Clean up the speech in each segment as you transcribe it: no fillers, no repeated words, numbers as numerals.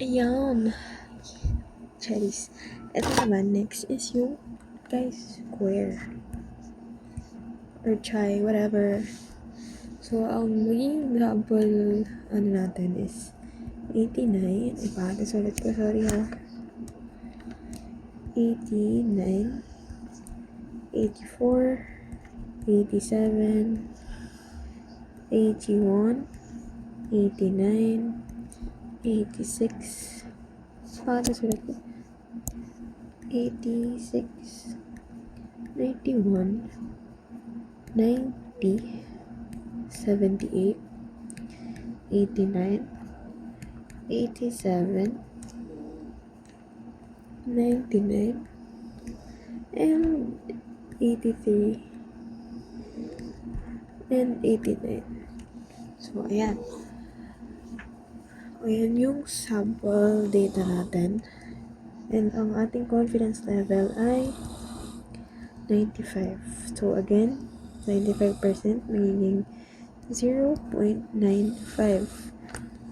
Ayan. Charis. Ito naman, next is yung chi-square. Or chi, whatever. So, ang magiging example, natin is 89. Ipahatas ulit ko, sorry ha. 89, 84, 87, 81, 89, 86, paano sulat ko? 86, 91, 90, 78, 89, 87, 99, and 83, and 89. So, ayan. Ayan yung sample data natin. And ang ating confidence level ay 95. So, again, 95% magiging 0.95.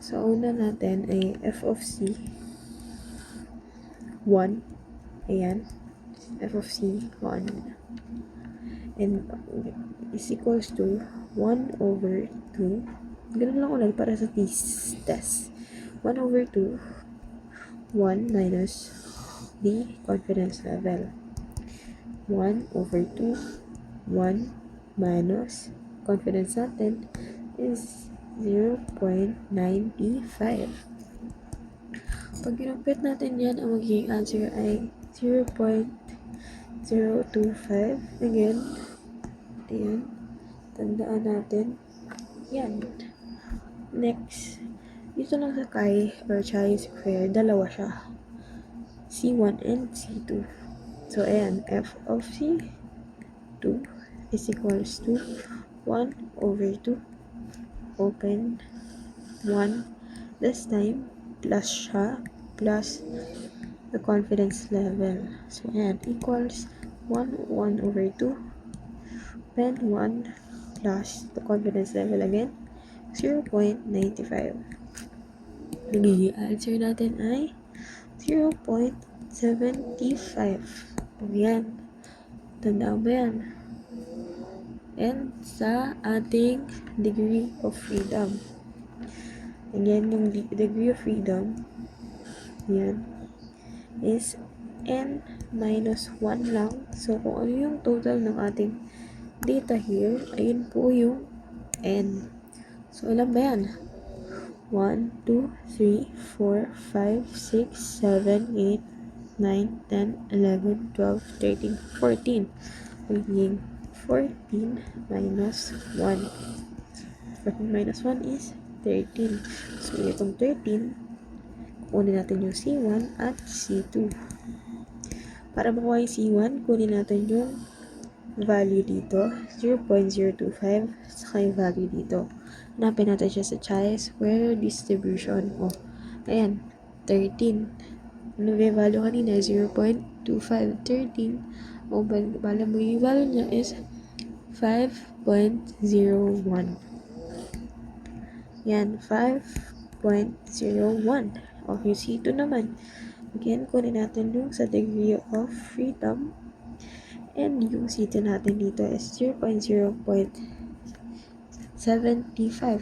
So, una natin ay f of c 1. Ayan. F of c 1. And is equals to 1 over 2. Ganun lang ulit para sa test. 1 over 2, 1 minus the confidence level. 1 over 2, 1 minus confidence natin is 0.95. Pag ginumpit natin yan, ang magiging answer ay 0.025. Again, ayan, tandaan natin. Yan. Next, dito lang sa chi or chi-square, dalawa siya. C1 and C2. So, ayan, f of C2 is equals to 1 over 2, open, 1, this time, plus siya, plus the confidence level. So, ayan, equals 1 over 2, open, 1, plus the confidence level again, 0.95. Nagiging answer natin ay 0.75. Ayan. Tandaan ba yan? And sa ating degree of freedom. Again, yung degree of freedom, yan, is n minus 1 lang. So, kung ano yung total ng ating data here, ayun po yung n. So, alam ba yan? 1, 2, 3, 4, 5, 6, 7, 8, 9, 10, 11, 12, 13, 14. Magiging 14 minus 1. 14 minus 1 is 13. So, itong 13, kunin natin yung C1 at C2. Para makuha yung C1, kunin natin yung value dito, 0.025, saka yung value dito. Hanapin natin siya sa chi-square distribution. O, ayan, 13. Ano ba yung value kanina? 0.25. 13. O, bala mo yung value niya is 5.01. Yan, 5.01. O, yung C2 naman. Again, kunin natin yung sa degree of freedom. And yung C2 natin dito is 0.75.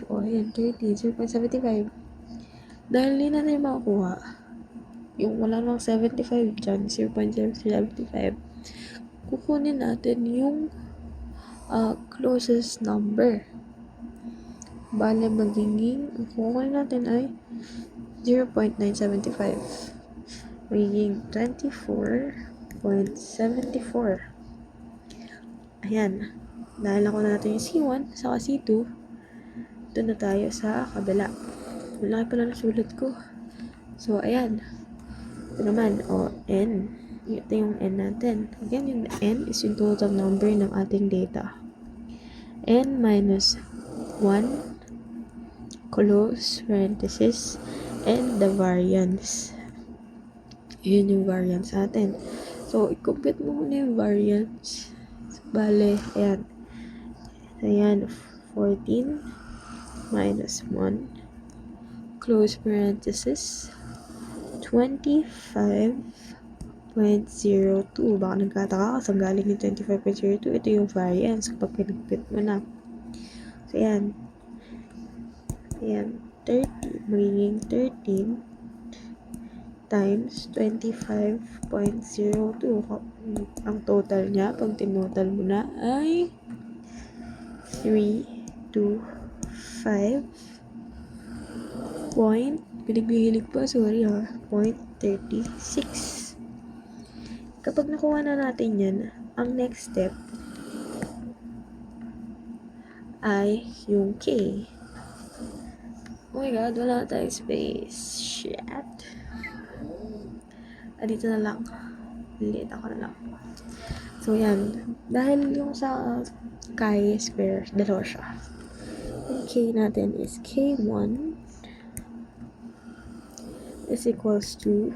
O, ayan, 13. 0.75. Dahil hindi natin makukuha yung wala namang 75 dyan, 0.075, kukunin natin yung closest number. Bale, magiging, ang kukunin natin ay 0.975. Magiging 24.74. Ayan. Dahil nakuha natin yung C1 saka C2, ito na tayo sa kabila. Malaki pala na sulat ko. So, ayan. Ito naman, n. Ito yung n natin. Again, yung n is yung total number ng ating data. N minus 1, close parenthesis, and the variance. Yun yung variance natin. So, i-compute mo muna yung variance. Bale, ayan. Ayan, 14 minus 1, close parenthesis, 25.02. Baka nagkataka ka saan galing yung 25.02. Ito yung variance kapag pinagpit mo na. So, yan. Ayan. 30. Magiging 13 times 25.02. Ang total niya, pag tinotal mo na, ay 325 pinagbihilig pa, sorry ha, 0.36. Kapag nakuha na natin yan, ang next step ay yung K. Oh my god, wala tayong space. Shit. Dito na lang. Liit ako na lang. So, yan. Dahil yung sa chi-square, dalawa siya. Yung K natin is K1 is equals to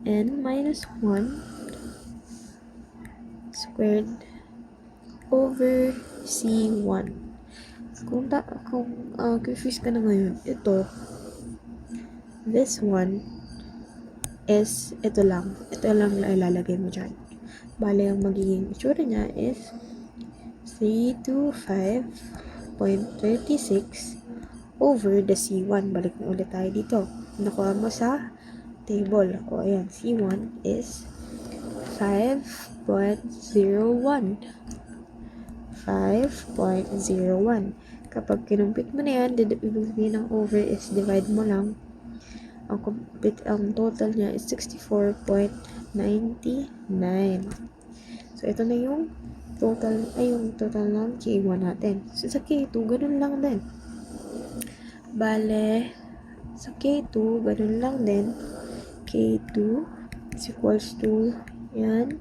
n minus 1 squared over C1. Kung confused ka na ngayon, this one is ito lang ilalagay mo dyan. Bale, ang magiging itsura niya is 325.36 over the C1. Balik na ulit tayo dito. Nakuha mo sa table. O, ayan. C1 is 5.01. 5.01. Kapag kinumpit mo na yan, ibig sabihin ng over is divide mo lang. Ang total niya is 64.99. So, ito na yung total ng K1 natin. So, sa K2, ganun lang din. Bale, sa K2, ganun lang din. K2 is equals to, yan.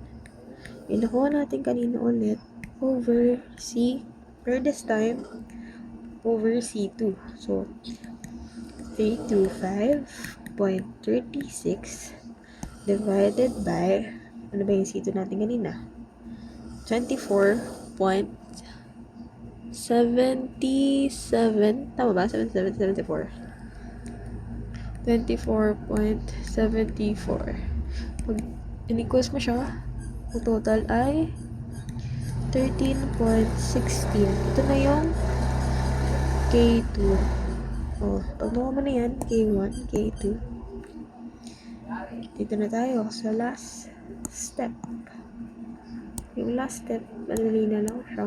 Yung nakuha natin kanina ulit, over C, per this time, over C2. So, 325.36 divided by, ano ba yung C2 natin kanina? 24.77, tama ba? 77.74. 24.74. Pag in-equals mo siya, ang total ay 13.16. Ito na yung K2. O, pag nakuha mo na yan, K1, K2. Dito na tayo sa last step. Yung last step, madali na lang siya.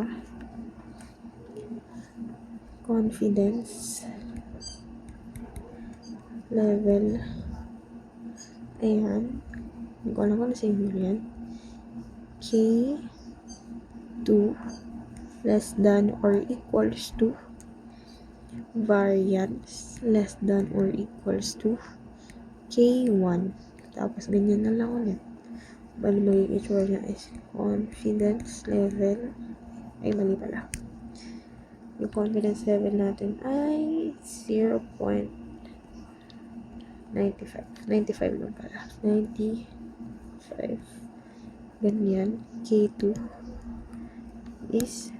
Confidence level. Ayan. Hindi ko alam kung symbol yan. K2 less than or equals to variance less than or equals to K1. Tapos ganyan na lang ulit. Bali magiging itsura niya is confidence level. Ay, mali pala. Yung confidence level natin ay 0.95. 95 lang pala. 95. Ganyan. K2 is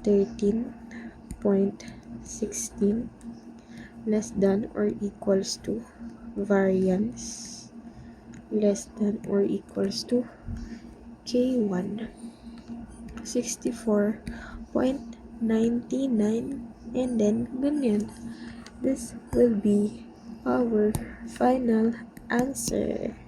13.16 less than or equals to variance less than or equals to K1 64.99 and then ganyan. This will be our final answer.